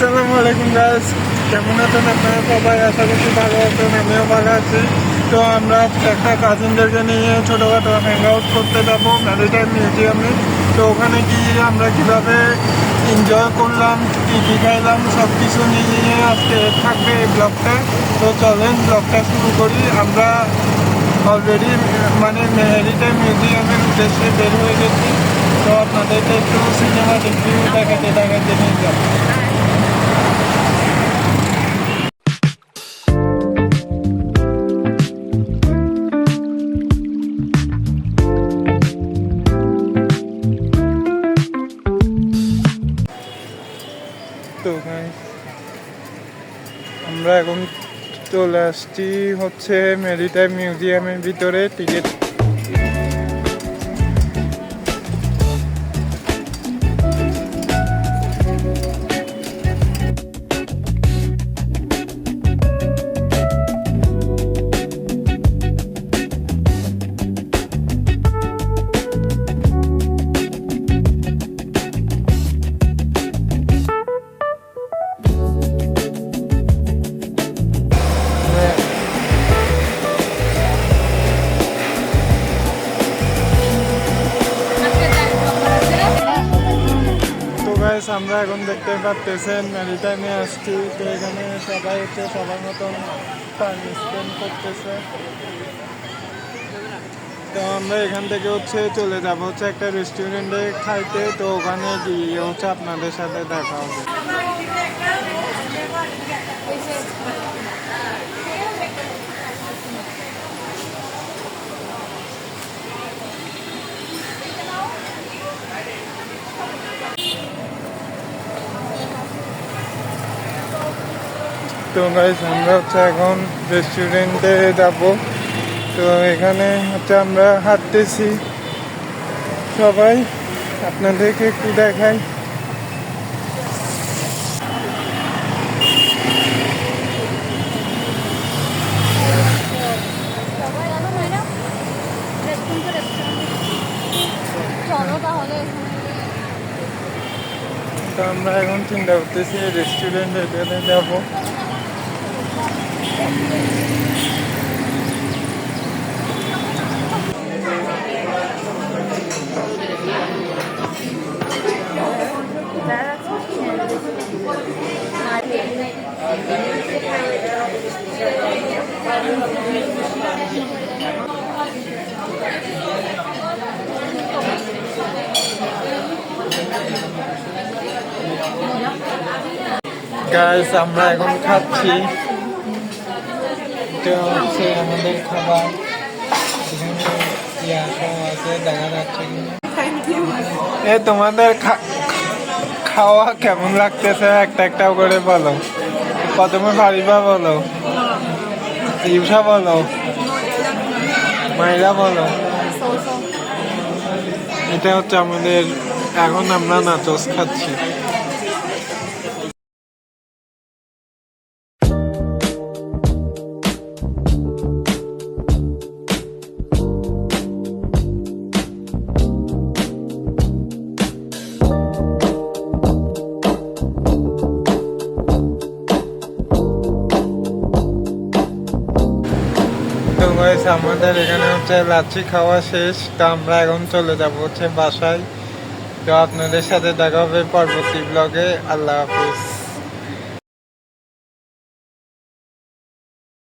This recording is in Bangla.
আসসালামু আলাইকুম গাইস, কেমন আছেন আপনারা সবাই? আশা করছি ভালো আছেন, আমিও ভালো আছি। তো আমরা একটা কাজিনদেরকে নিয়ে ছোটোখাটো হ্যাং আউট করতে যাবো ম্যারিটাইম মিউজিয়ামে। তো ওখানে গিয়ে আমরা কীভাবে এনজয় করলাম, কী কী খাইলাম, সব কিছু নিয়ে আজকে থাকবে এই ব্লগটা। তো চলেন ব্লগটা শুরু করি। আমরা অলরেডি ম্যারিটাইম মিউজিয়ামের উদ্দেশ্যে বের হয়ে গেছি। তো আপনাদেরকে একটু সিনেমাটিক ভিউ দেখাতে নিয়ে যাবো। তো আমরা এখন চলে আসছি হচ্ছে ম্যারিটাইম মিউজিয়ামের ভিতরে। টিকিট আমরা এখন দেখতে পাচ্ছেন ম্যারিটাইমে আসছি। তো এখানে সবাই হচ্ছে সবার মতন টাইম স্পেন্ড করতেছে। তো আমরা এখান থেকে হচ্ছে চলে যাব হচ্ছে একটা রেস্টুরেন্টে খাইতে। তো ওখানে গিয়ে হচ্ছে আপনাদের সাথে দেখা হবে। তো গাইস আমরা হচ্ছে এখন রেস্টুরেন্টে যাব। তো এখানে হচ্ছে আমরা হাঁটতেছি সবাই, আপনাদেরকে একটু দেখাই। তো আমরা এখন চিন্তা করতেছি রেস্টুরেন্টে যাবো। গাইস আমরা এখন খাচ্ছি, এটা হচ্ছে আমাদের খাবার। আছে দেখা যাচ্ছে কিনা। তোমাদের খাওয়া কেমন লাগতেছে একটা একটা করে বলো। প্রথমে ফারিবা বলো, ইউসা বলো, মাইরা বলো। এটা হচ্ছে আমাদের, এখন আমরা নাচস খাচ্ছি। আমাদের এখানে হচ্ছে লাচ্ছি খাওয়া শেষ। তো আমরা এখন চলে যাব হচ্ছে বাসায়। তো আপনাদের সাথে দেখা হবে পরবর্তী ব্লগে। আল্লাহ হাফিজ।